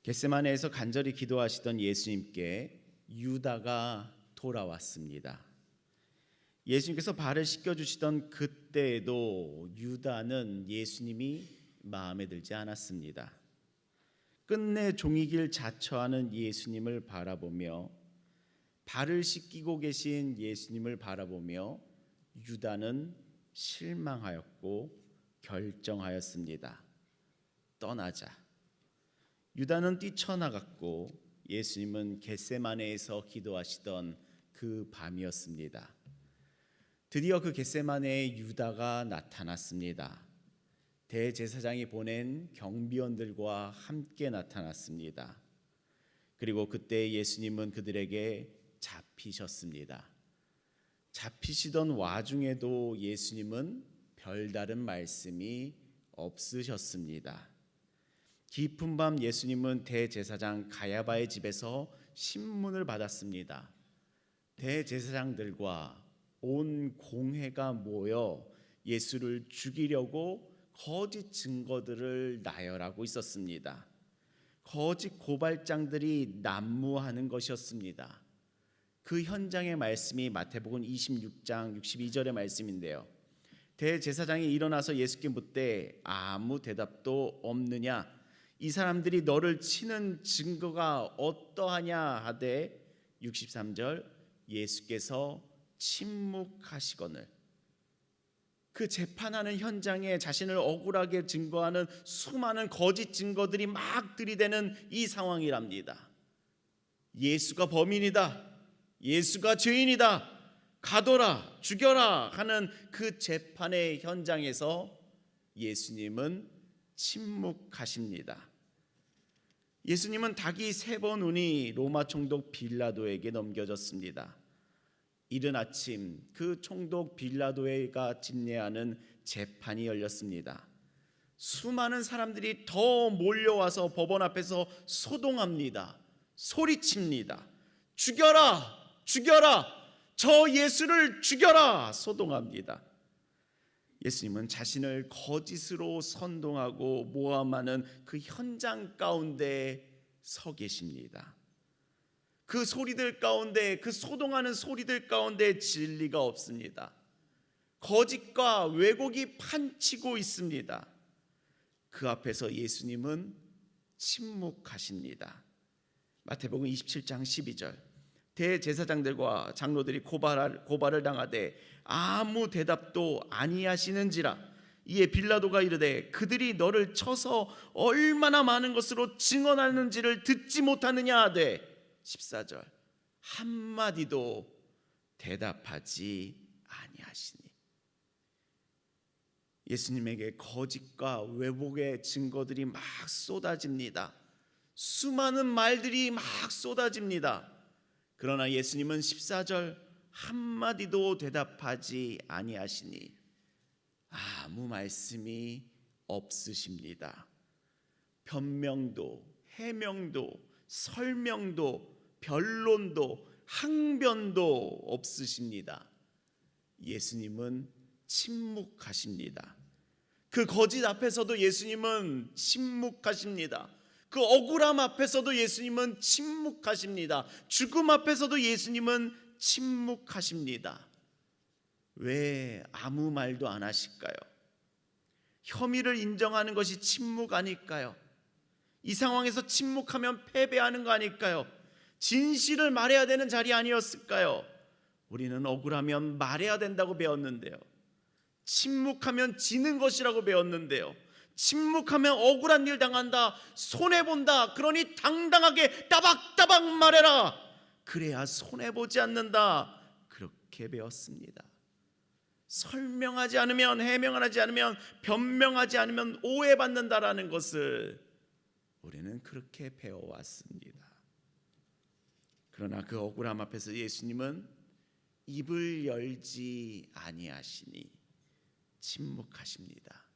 겟세마네에서 간절히 기도하시던 예수님께 유다가 돌아왔습니다. 예수님께서 발을 씻겨주시던 그때에도 유다는 예수님이 마음에 들지 않았습니다. 끝내 종이길 자처하는 예수님을 바라보며 발을 씻기고 계신 예수님을 바라보며 유다는 실망하였고 결정하였습니다. 떠나자. 유다는 뛰쳐나갔고 예수님은 겟세마네에서 기도하시던 그 밤이었습니다. 드디어 그 겟세마네에 유다가 나타났습니다. 대제사장이 보낸 경비원들과 함께 나타났습니다. 그리고 그때 예수님은 그들에게 잡히셨습니다. 잡히시던 와중에도 예수님은 별다른 말씀이 없으셨습니다. 깊은 밤 예수님은 대제사장 가야바의 집에서 신문을 받았습니다. 대제사장들과 온 공회가 모여 예수를 죽이려고 거짓 증거들을 나열하고 있었습니다. 거짓 고발장들이 난무하는 것이었습니다. 그 현장의 말씀이 마태복음 26장 62절의 말씀인데요. 대제사장이 일어나서 예수께 묻되 아무 대답도 없느냐? 이 사람들이 너를 치는 증거가 어떠하냐 하되 63절 예수께서 침묵하시거늘. 그 재판하는 현장에 자신을 억울하게 증거하는 수많은 거짓 증거들이 막 들이대는 이 상황이랍니다. 예수가 범인이다. 예수가 죄인이다. 가둬라, 죽여라 하는 그 재판의 현장에서 예수님은 침묵하십니다. 예수님은 닭이 3번 운이 로마 총독 빌라도에게 넘겨졌습니다. 이른 아침 그 총독 빌라도가 진례하는 재판이 열렸습니다. 수많은 사람들이 더 몰려와서 법원 앞에서 소동합니다. 소리칩니다. 죽여라! 죽여라! 저 예수를 죽여라! 소동합니다. 예수님은 자신을 거짓으로 선동하고 모함하는 그 현장 가운데 서 계십니다. 그 소리들 가운데, 그 소동하는 소리들 가운데 진리가 없습니다. 거짓과 왜곡이 판치고 있습니다. 그 앞에서 예수님은 침묵하십니다. 마태복음 27장 12절 대제사장들과 장로들이 고발을 당하되 아무 대답도 아니하시는지라. 이에 빌라도가 이르되 그들이 너를 쳐서 얼마나 많은 것으로 증언하는지를 듣지 못하느냐 하되 14절 한마디도 대답하지 아니하시니. 예수님에게 거짓과 왜곡의 증거들이 막 쏟아집니다. 수많은 말들이 막 쏟아집니다. 그러나 예수님은 14절 한마디도 대답하지 아니하시니 아무 말씀이 없으십니다. 변명도 해명도 설명도 변론도 항변도 없으십니다. 예수님은 침묵하십니다. 그 거짓 앞에서도 예수님은 침묵하십니다. 그 억울함 앞에서도 예수님은 침묵하십니다. 죽음 앞에서도 예수님은 침묵하십니다. 왜 아무 말도 안 하실까요? 혐의를 인정하는 것이 침묵 아닐까요? 이 상황에서 침묵하면 패배하는 거 아닐까요? 진실을 말해야 되는 자리 아니었을까요? 우리는 억울하면 말해야 된다고 배웠는데요. 침묵하면 지는 것이라고 배웠는데요. 침묵하면 억울한 일 당한다, 손해본다. 그러니 당당하게 따박따박 말해라. 그래야 손해보지 않는다. 그렇게 배웠습니다. 설명하지 않으면, 해명하지 않으면, 변명하지 않으면 오해받는다라는 것을 우리는 그렇게 배워왔습니다. 그러나 그 억울함 앞에서 예수님은 입을 열지 아니하시니 침묵하십니다.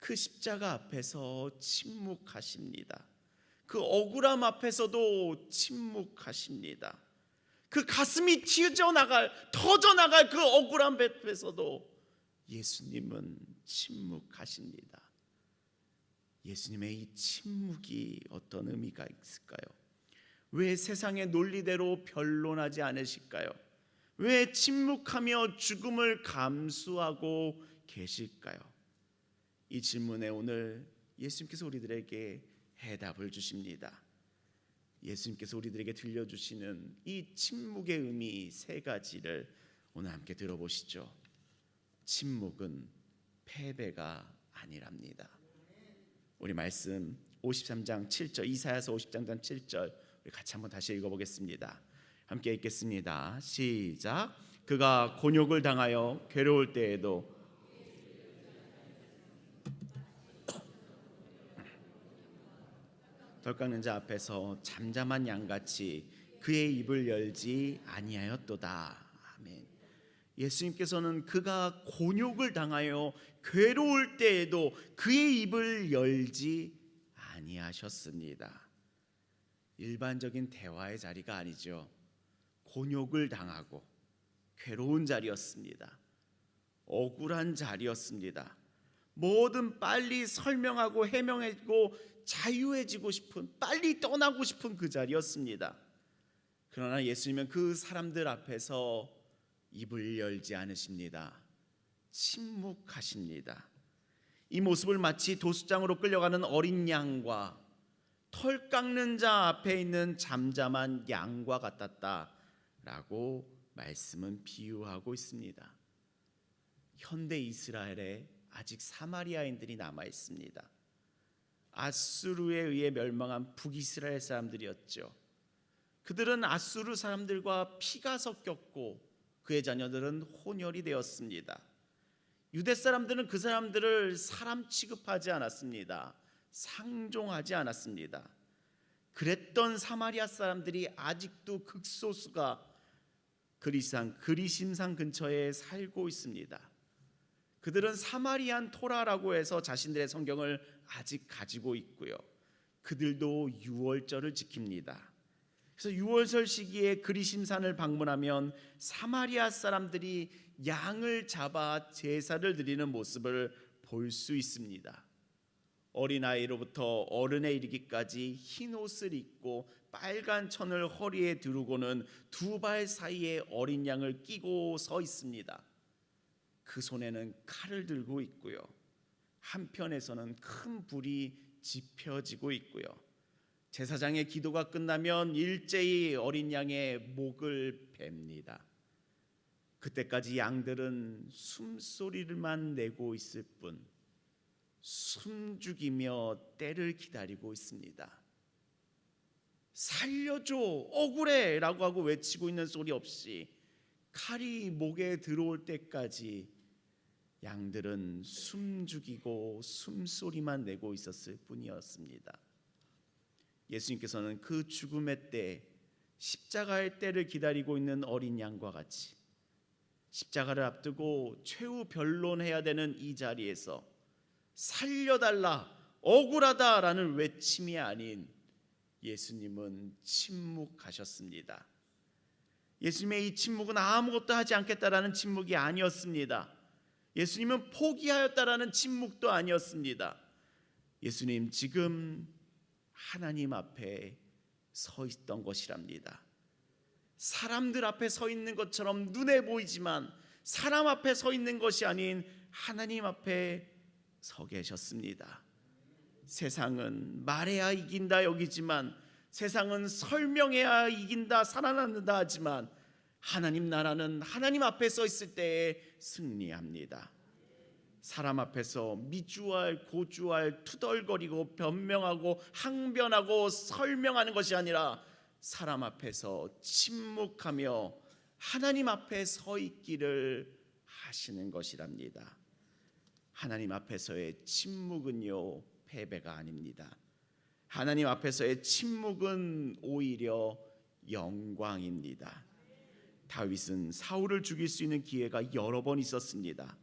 그 십자가 앞에서 침묵하십니다. 그 억울함 앞에서도 침묵하십니다. 그 가슴이 터져나갈 그 억울함 앞에서도 예수님은 침묵하십니다. 예수님의 이 침묵이 어떤 의미가 있을까요? 왜 세상의 논리대로 변론하지 않으실까요? 왜 침묵하며 죽음을 감수하고 계실까요? 이 질문에 오늘 예수님께서 우리들에게 해답을 주십니다. 예수님께서 우리들에게 들려주시는 이 침묵의 의미 세 가지를 오늘 함께 들어보시죠. 침묵은 패배가 아니랍니다. 우리 말씀 53장 7절, 이사야서 50장 7절 우리 같이 한번 다시 읽어보겠습니다. 함께 읽겠습니다. 시작. 그가 곤욕을 당하여 괴로울 때에도 덜 깎는 자 앞에서 잠잠한 양같이 그의 입을 열지 아니하였도다. 아멘. 예수님께서는 그가 곤욕을 당하여 괴로울 때에도 그의 입을 열지 아니하셨습니다. 일반적인 대화의 자리가 아니죠. 곤욕을 당하고 괴로운 자리였습니다. 억울한 자리였습니다. 뭐든 빨리 설명하고 해명하고 자유해지고 싶은, 빨리 떠나고 싶은 그 자리였습니다. 그러나 예수님은 그 사람들 앞에서 입을 열지 않으십니다. 침묵하십니다. 이 모습을 마치 도수장으로 끌려가는 어린 양과 털 깎는 자 앞에 있는 잠잠한 양과 같았다라고 말씀은 비유하고 있습니다. 현대 이스라엘에 아직 사마리아인들이 남아 있습니다. 아수르에 의해 멸망한 북이스라엘 사람들이었죠. 그들은 아수르 사람들과 피가 섞였고 그의 자녀들은 혼혈이 되었습니다. 유대 사람들은 그 사람들을 사람 취급하지 않았습니다. 상종하지 않았습니다. 그랬던 사마리아 사람들이 아직도 극소수가 그리심산 근처에 살고 있습니다. 그들은 사마리안 토라라고 해서 자신들의 성경을 아직 가지고 있고요. 그들도 유월절을 지킵니다. 그래서 유월절 시기에 그리심산을 방문하면 사마리아 사람들이 양을 잡아 제사를 드리는 모습을 볼 수 있습니다. 어린아이로부터 어른에 이르기까지 흰 옷을 입고 빨간 천을 허리에 두르고는 두 발 사이에 어린 양을 끼고 서 있습니다. 그 손에는 칼을 들고 있고요. 한편에서는 큰 불이 지펴지고 있고요. 제사장의 기도가 끝나면 일제히 어린 양의 목을 벨니다. 그때까지 양들은 숨소리를만 내고 있을 뿐 숨죽이며 때를 기다리고 있습니다. 살려줘, 억울해 라고 하고 외치고 있는 소리 없이 칼이 목에 들어올 때까지 양들은 숨죽이고 숨소리만 내고 있었을 뿐이었습니다. 예수님께서는 그 죽음의 때, 십자가의 때를 기다리고 있는 어린 양과 같이 십자가를 앞두고 최후 변론해야 되는 이 자리에서 살려달라, 억울하다라는 외침이 아닌 예수님은 침묵하셨습니다. 예수님의 이 침묵은 아무것도 하지 않겠다라는 침묵이 아니었습니다. 예수님은 포기하였다라는 침묵도 아니었습니다. 예수님 지금 하나님 앞에 서 있던 것이랍니다. 사람들 앞에 서 있는 것처럼 눈에 보이지만 사람 앞에 서 있는 것이 아닌 하나님 앞에 서 계셨습니다. 세상은 말해야 이긴다 여기지만, 세상은 설명해야 이긴다 살아난다 하지만, 하나님 나라는 하나님 앞에 서 있을 때에 승리합니다. 사람 앞에서 미주알 고주알 투덜거리고 변명하고 항변하고 설명하는 것이 아니라 사람 앞에서 침묵하며 하나님 앞에 서 있기를 하시는 것이랍니다. 하나님 앞에서의 침묵은요, 패배가 아닙니다. 하나님 앞에서의 침묵은 오히려 영광입니다. 다윗은 사울을 죽일 수 있는 기회가 여러 번 있었습니다.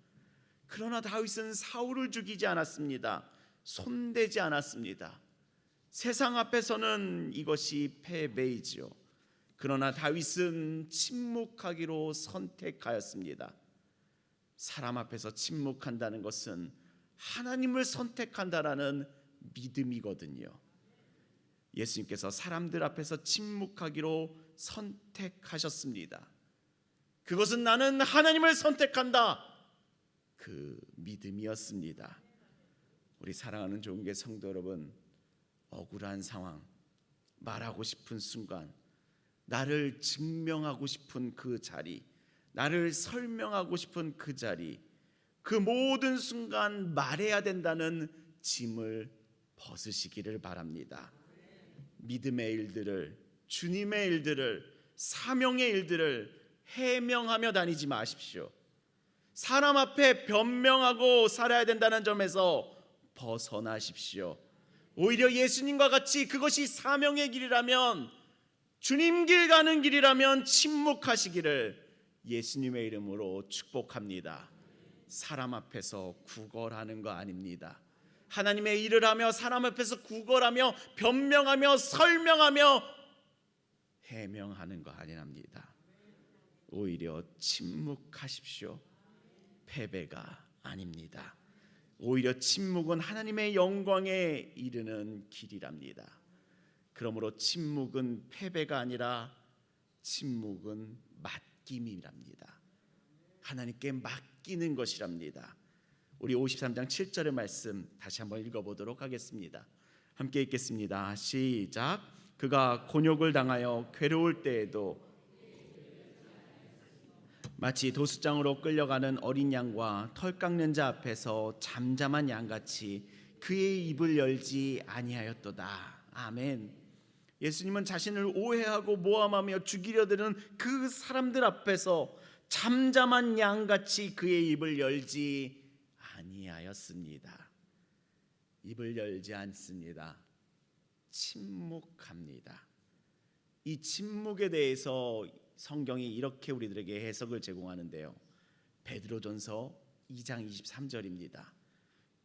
그러나 다윗은 사울을 죽이지 않았습니다. 손대지 않았습니다. 세상 앞에서는 이것이 패배이지요. 그러나 다윗은 침묵하기로 선택하였습니다. 사람 앞에서 침묵한다는 것은 하나님을 선택한다라는 믿음이거든요. 예수님께서 사람들 앞에서 침묵하기로 선택하셨습니다. 그것은 나는 하나님을 선택한다, 그 믿음이었습니다. 우리 사랑하는 좋은교회 성도 여러분, 억울한 상황, 말하고 싶은 순간, 나를 증명하고 싶은 그 자리, 나를 설명하고 싶은 그 자리, 그 모든 순간 말해야 된다는 짐을 벗으시기를 바랍니다. 믿음의 일들을, 주님의 일들을, 사명의 일들을 해명하며 다니지 마십시오. 사람 앞에 변명하고 살아야 된다는 점에서 벗어나십시오. 오히려 예수님과 같이 그것이 사명의 길이라면, 주님 길 가는 길이라면 침묵하시기를 예수님의 이름으로 축복합니다. 사람 앞에서 구걸하는 거 아닙니다. 하나님의 일을 하며 사람 앞에서 구걸하며 변명하며 설명하며 해명하는 거 아니랍니다. 오히려 침묵하십시오. 패배가 아닙니다. 오히려 침묵은 하나님의 영광에 이르는 길이랍니다. 그러므로 침묵은 패배가 아니라 침묵은 맡김이랍니다. 하나님께 맡기는 것이랍니다. 우리 53장 7절의 말씀 다시 한번 읽어보도록 하겠습니다. 함께 읽겠습니다. 시작. 그가 곤욕을 당하여 괴로울 때에도 마치 도수장으로 끌려가는 어린 양과 털 깎는 자 앞에서 잠잠한 양같이 그의 입을 열지 아니하였도다. 아멘. 예수님은 자신을 오해하고 모함하며 죽이려 드는 그 사람들 앞에서 잠잠한 양같이 그의 입을 열지 아니하였습니다. 입을 열지 않습니다. 침묵합니다. 이 침묵에 대해서 성경이 이렇게 우리들에게 해석을 제공하는데요. 베드로전서 2장 23절입니다.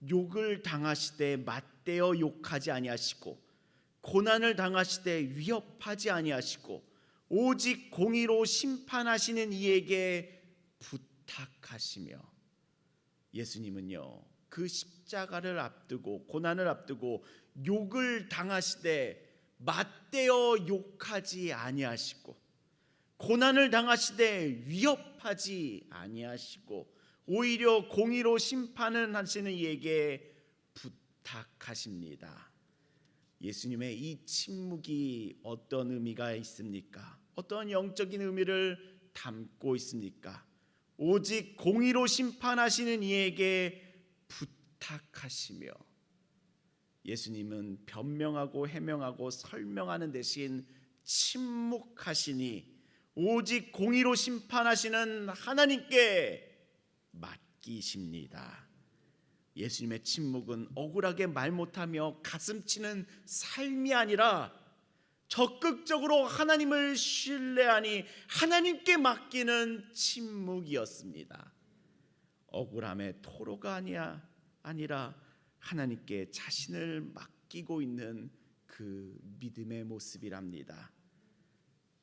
욕을 당하시되 맞대어 욕하지 아니하시고 고난을 당하시되 위협하지 아니하시고 오직 공의로 심판하시는 이에게 부탁하시며. 예수님은요, 그 십자가를 앞두고 고난을 앞두고 욕을 당하시되 맞대어 욕하지 아니하시고 고난을 당하시되 위협하지 아니하시고 오히려 공의로 심판을 하시는 이에게 부탁하십니다. 예수님의 이 침묵이 어떤 의미가 있습니까? 어떤 영적인 의미를 담고 있습니까? 오직 공의로 심판하시는 이에게 부탁하시며. 예수님은 변명하고 해명하고 설명하는 대신 침묵하시니 오직 공의로 심판하시는 하나님께 맡기십니다. 예수님의 침묵은 억울하게 말 못하며 가슴치는 삶이 아니라 적극적으로 하나님을 신뢰하니 하나님께 맡기는 침묵이었습니다. 억울함의 토로가 아니라 하나님께 자신을 맡기고 있는 그 믿음의 모습이랍니다.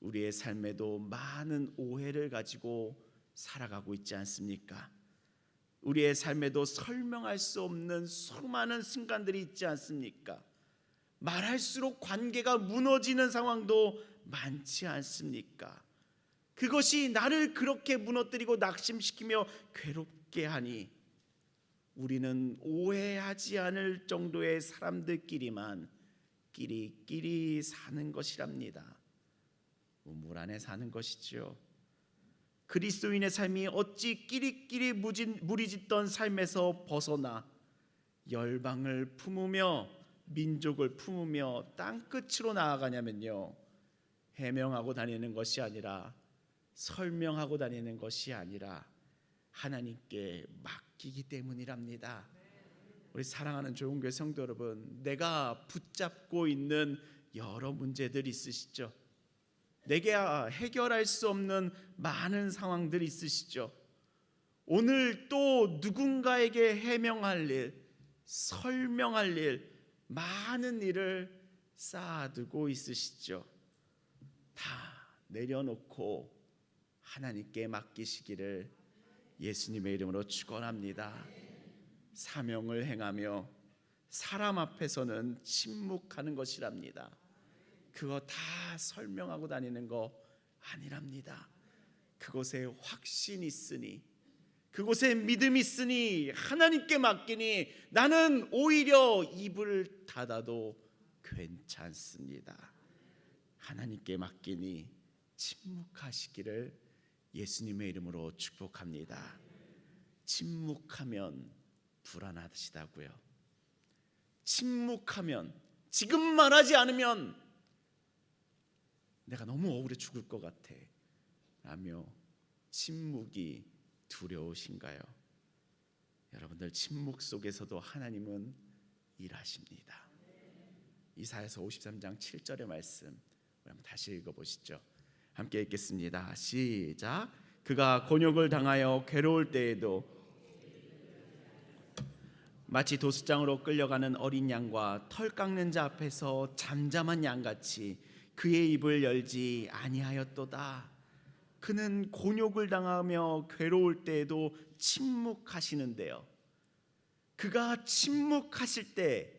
우리의 삶에도 많은 오해를 가지고 살아가고 있지 않습니까? 우리의 삶에도 설명할 수 없는 수많은 순간들이 있지 않습니까? 말할수록 관계가 무너지는 상황도 많지 않습니까? 그것이 나를 그렇게 무너뜨리고 낙심시키며 괴롭게 하니 우리는 오해하지 않을 정도의 사람들끼리만 끼리끼리 사는 것이랍니다. 우물 안에 사는 것이지요. 그리스도인의 삶이 어찌 끼리끼리 무리짓던 삶에서 벗어나 열방을 품으며 민족을 품으며 땅끝으로 나아가냐면요, 해명하고 다니는 것이 아니라 설명하고 다니는 것이 아니라 하나님께 맡기기 때문이랍니다. 우리 사랑하는 좋은교회 성도 여러분, 내가 붙잡고 있는 여러 문제들이 있으시죠? 내게 해결할 수 없는 많은 상황들이 있으시죠? 오늘 또 누군가에게 해명할 일, 설명할 일, 많은 일을 쌓아두고 있으시죠? 다 내려놓고 하나님께 맡기시기를 예수님의 이름으로 축원합니다. 사명을 행하며 사람 앞에서는 침묵하는 것이랍니다. 그거 다 설명하고 다니는 거 아니랍니다. 그곳에 확신이 있으니, 그곳에 믿음이 있으니, 하나님께 맡기니 나는 오히려 입을 닫아도 괜찮습니다. 하나님께 맡기니 침묵하시기를 예수님의 이름으로 축복합니다. 침묵하면 불안하시다고요. 침묵하면, 지금 말하지 않으면 내가 너무 억울해 죽을 것 같아 라며 침묵이 두려우신가요? 여러분들, 침묵 속에서도 하나님은 일하십니다. 이사야서 53장 7절의 말씀 우리 한번 다시 읽어보시죠. 함께 읽겠습니다. 시작. 그가 곤욕을 당하여 괴로울 때에도 마치 도수장으로 끌려가는 어린 양과 털 깎는 자 앞에서 잠잠한 양같이 그의 입을 열지 아니하였도다. 그는 곤욕을 당하며 괴로울 때에도 침묵하시는데요, 그가 침묵하실 때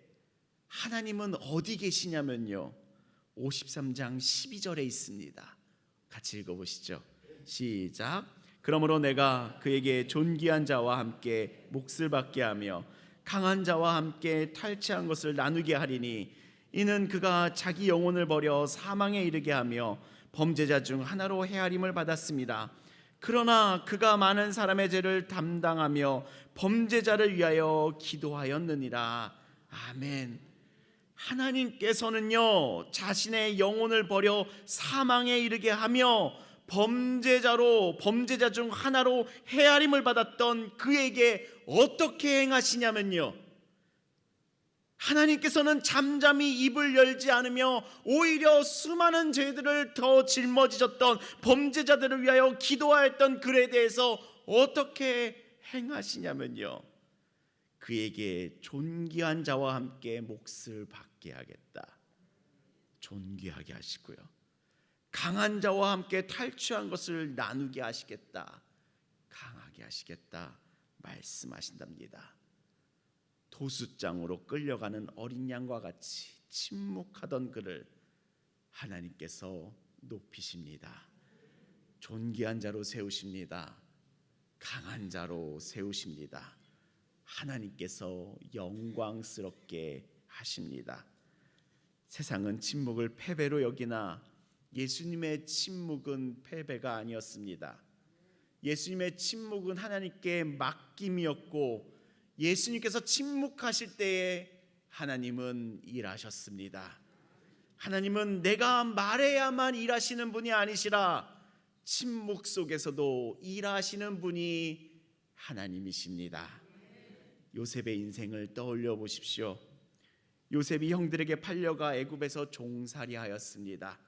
하나님은 어디 계시냐면요, 53장 12절에 있습니다. 같이 읽어보시죠. 시작. 그러므로 내가 그에게 존귀한 자와 함께 몫을 받게 하며 강한 자와 함께 탈취한 것을 나누게 하리니 이는 그가 자기 영혼을 버려 사망에 이르게 하며 범죄자 중 하나로 헤아림을 받았습니다. 그러나 그가 많은 사람의 죄를 담당하며 범죄자를 위하여 기도하였느니라. 아멘. 하나님께서는요, 자신의 영혼을 버려 사망에 이르게 하며 범죄자 중 하나로 헤아림을 받았던 그에게 어떻게 행하시냐면요, 하나님께서는 잠잠히 입을 열지 않으며 오히려 수많은 죄들을 더 짊어지셨던 범죄자들을 위하여 기도하였던 그에 대해서 어떻게 행하시냐면요, 그에게 존귀한 자와 함께 몫을 받게 하겠다. 존귀하게 하시고요, 강한 자와 함께 탈취한 것을 나누게 하시겠다. 강하게 하시겠다 말씀하신답니다. 도수장으로 끌려가는 어린 양과 같이 침묵하던 그를 하나님께서 높이십니다. 존귀한 자로 세우십니다. 강한 자로 세우십니다. 하나님께서 영광스럽게 하십니다. 세상은 침묵을 패배로 여기나 예수님의 침묵은 패배가 아니었습니다. 예수님의 침묵은 하나님께 맡김이었고, 예수님께서 침묵하실 때에 하나님은 일하셨습니다. 하나님은 내가 말해야만 일하시는 분이 아니시라 침묵 속에서도 일하시는 분이 하나님이십니다. 요셉의 인생을 떠올려 보십시오. 요셉이 형들에게 팔려가 애굽에서 종살이하였습니다.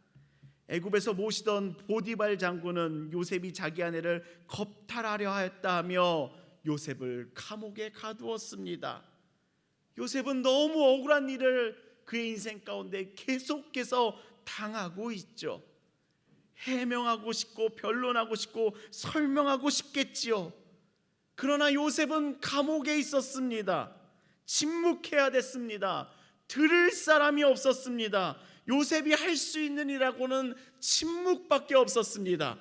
애굽에서 모시던 보디발 장군은 요셉이 자기 아내를 겁탈하려 하였다 하며 요셉을 감옥에 가두었습니다. 요셉은 너무 억울한 일을 그의 인생 가운데 계속해서 당하고 있죠. 해명하고 싶고 변론하고 싶고 설명하고 싶겠지요. 그러나 요셉은 감옥에 있었습니다. 침묵해야 됐습니다. 들을 사람이 없었습니다. 요셉이 할 수 있는 일하고는 침묵밖에 없었습니다.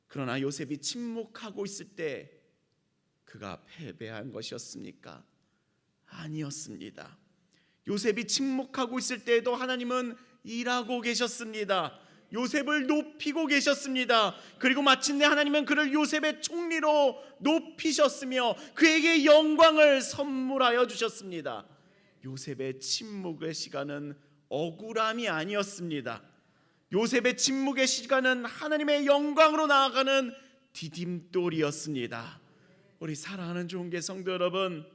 그러나 요셉이 침묵하고 있을 때 그가 패배한 것이었습니까? 아니었습니다. 요셉이 침묵하고 있을 때에도 하나님은 일하고 계셨습니다. 요셉을 높이고 계셨습니다. 그리고 마침내 하나님은 그를 요셉의 총리로 높이셨으며 그에게 영광을 선물하여 주셨습니다. 요셉의 침묵의 시간은 억울함이 아니었습니다. 요셉의 침묵의 시간은 하나님의 영광으로 나아가는 디딤돌이었습니다. 우리 사랑하는 종교 성도 여러분,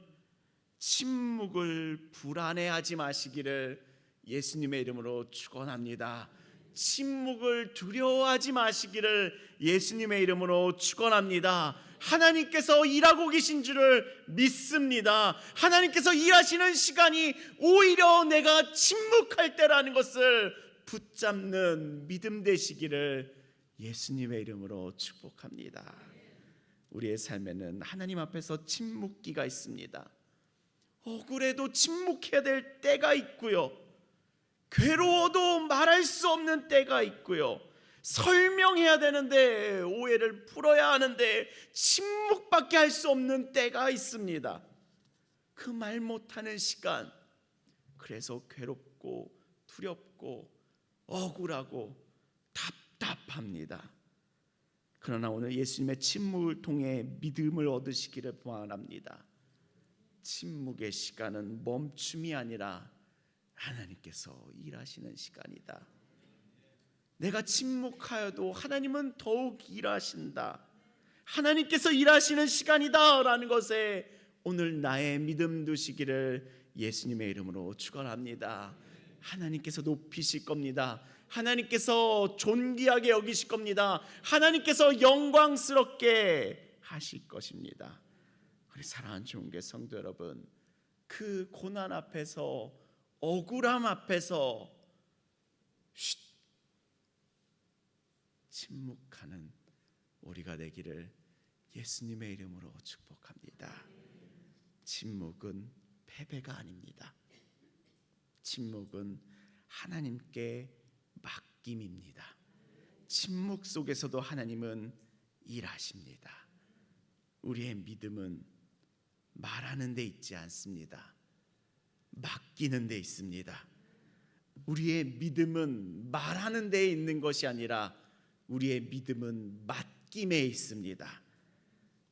침묵을 불안해하지 마시기를 예수님의 이름으로 축원합니다. 침묵을 두려워하지 마시기를 예수님의 이름으로 축원합니다. 하나님께서 일하고 계신 줄을 믿습니다. 하나님께서 일하시는 시간이 오히려 내가 침묵할 때라는 것을 붙잡는 믿음 되시기를 예수님의 이름으로 축복합니다. 우리의 삶에는 하나님 앞에서 침묵기가 있습니다. 억울해도 침묵해야 될 때가 있고요. 괴로워도 말할 수 없는 때가 있고요. 설명해야 되는데, 오해를 풀어야 하는데 침묵밖에 할 수 없는 때가 있습니다. 그 말 못하는 시간, 그래서 괴롭고 두렵고 억울하고 답답합니다. 그러나 오늘 예수님의 침묵을 통해 믿음을 얻으시기를 바랍니다. 침묵의 시간은 멈춤이 아니라 하나님께서 일하시는 시간이다. 내가 침묵하여도 하나님은 더욱 일하신다. 하나님께서 일하시는 시간이다 라는 것에 오늘 나의 믿음 두시기를 예수님의 이름으로 축원합니다. 하나님께서 높이실 겁니다. 하나님께서 존귀하게 여기실 겁니다. 하나님께서 영광스럽게 하실 것입니다. 우리 사랑하는 종교 성도 여러분, 그 고난 앞에서, 억울함 앞에서 침묵하는 우리가 되기를 예수님의 이름으로 축복합니다. 침묵은 패배가 아닙니다. 침묵은 하나님께 맡김입니다. 침묵 속에서도 하나님은 일하십니다. 우리의 믿음은 말하는 데 있지 않습니다. 맡기는 데 있습니다. 우리의 믿음은 말하는 데 있는 것이 아니라 우리의 믿음은 맡김에 있습니다.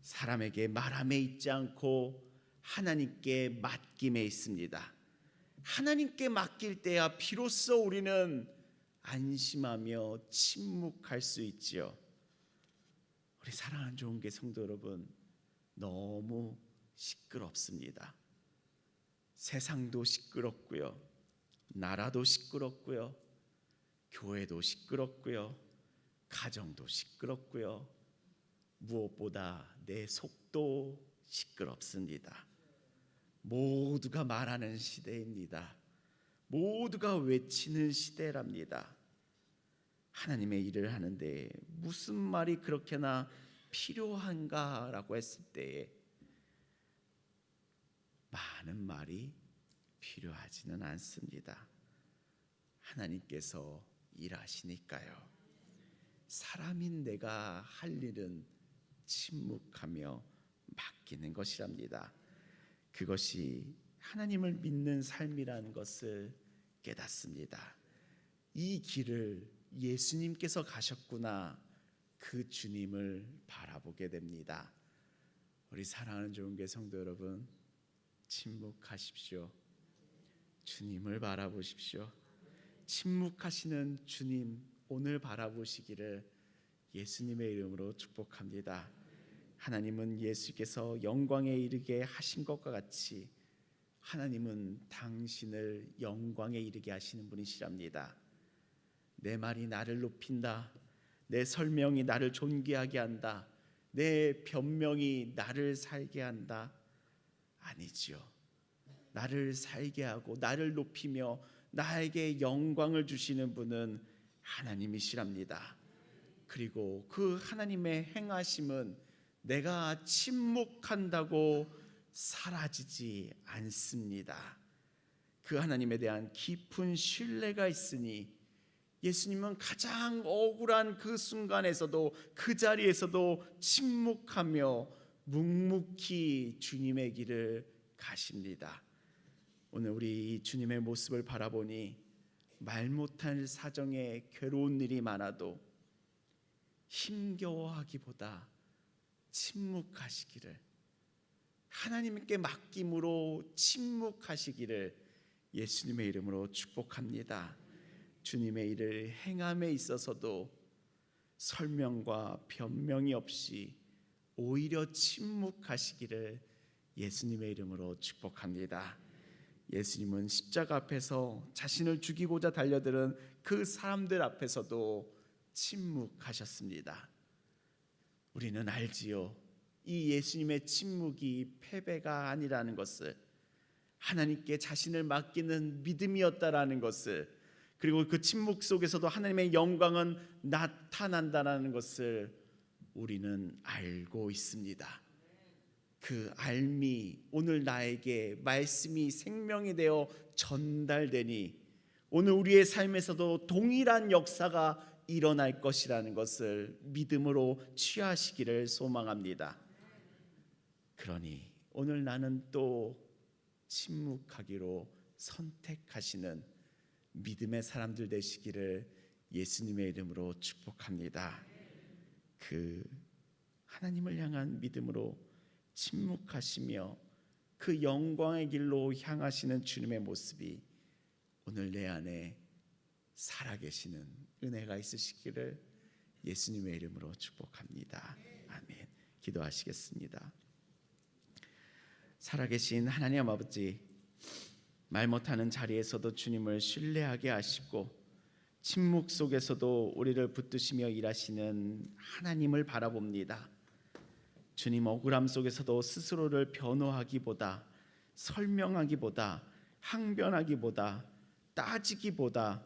사람에게 말함에 있지 않고 하나님께 맡김에 있습니다. 하나님께 맡길 때야 비로소 우리는 안심하며 침묵할 수 있지요. 우리 사랑하는 좋은게 성도 여러분, 너무 시끄럽습니다. 세상도 시끄럽고요, 나라도 시끄럽고요, 교회도 시끄럽고요, 가정도 시끄럽고요, 무엇보다 내 속도 시끄럽습니다. 모두가 말하는 시대입니다. 모두가 외치는 시대랍니다. 하나님의 일을 하는데 무슨 말이 그렇게나 필요한가라고 했을 때에 많은 말이 필요하지는 않습니다. 하나님께서 일하시니까요. 사람인 내가 할 일은 침묵하며 맡기는 것이랍니다. 그것이 하나님을 믿는 삶이라는 것을 깨닫습니다. 이 길을 예수님께서 가셨구나, 그 주님을 바라보게 됩니다. 우리 사랑하는 좋은교회 성도 여러분, 침묵하십시오. 주님을 바라보십시오. 침묵하시는 주님 오늘 바라보시기를 예수님의 이름으로 축복합니다. 하나님은 예수께서 영광에 이르게 하신 것과 같이 하나님은 당신을 영광에 이르게 하시는 분이시랍니다. 내 말이 나를 높인다, 내 설명이 나를 존귀하게 한다, 내 변명이 나를 살게 한다, 아니지요. 나를 살게 하고 나를 높이며 나에게 영광을 주시는 분은 하나님이시랍니다. 그리고 그 하나님의 행하심은 내가 침묵한다고 사라지지 않습니다. 그 하나님에 대한 깊은 신뢰가 있으니 예수님은 가장 억울한 그 순간에서도, 그 자리에서도 침묵하며 묵묵히 주님의 길을 가십니다. 오늘 우리 주님의 모습을 바라보니 말 못할 사정에 괴로운 일이 많아도 힘겨워하기보다 침묵하시기를, 하나님께 맡김으로 침묵하시기를 예수님의 이름으로 축복합니다. 주님의 일을 행함에 있어서도 설명과 변명이 없이 오히려 침묵하시기를 예수님의 이름으로 축복합니다. 예수님은 십자가 앞에서 자신을 죽이고자 달려드는 그 사람들 앞에서도 침묵하셨습니다. 우리는 알지요. 이 예수님의 침묵이 패배가 아니라는 것을, 하나님께 자신을 맡기는 믿음이었다라는 것을, 그리고 그 침묵 속에서도 하나님의 영광은 나타난다라는 것을 우리는 알고 있습니다. 그 알미 오늘 나에게 말씀이 생명이 되어 전달되니 오늘 우리의 삶에서도 동일한 역사가 일어날 것이라는 것을 믿음으로 취하시기를 소망합니다. 그러니 오늘 나는 또 침묵하기로 선택하시는 믿음의 사람들 되시기를 예수님의 이름으로 축복합니다. 그 하나님을 향한 믿음으로 침묵하시며 그 영광의 길로 향하시는 주님의 모습이 오늘 내 안에 살아계시는 은혜가 있으시기를 예수님의 이름으로 축복합니다. 아멘. 기도하시겠습니다. 살아계신 하나님 아버지, 말 못하는 자리에서도 주님을 신뢰하게 하시고 침묵 속에서도 우리를 붙드시며 일하시는 하나님을 바라봅니다. 주님, 억울함 속에서도 스스로를 변호하기보다 설명하기보다 항변하기보다 따지기보다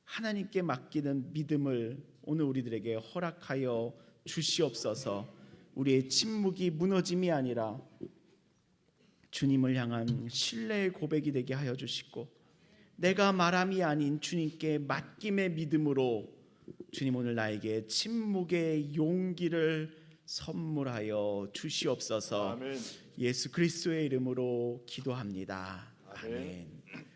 하나님께 맡기는 믿음을 오늘 우리들에게 허락하여 주시옵소서. 우리의 침묵이 무너짐이 아니라 주님을 향한 신뢰의 고백이 되게 하여 주시고, 내가 말함이 아닌 주님께 맡김의 믿음으로 주님 오늘 나에게 침묵의 용기를 선물하여 주시옵소서. 아멘. 예수 그리스도의 이름으로 기도합니다. 아멘. 아멘.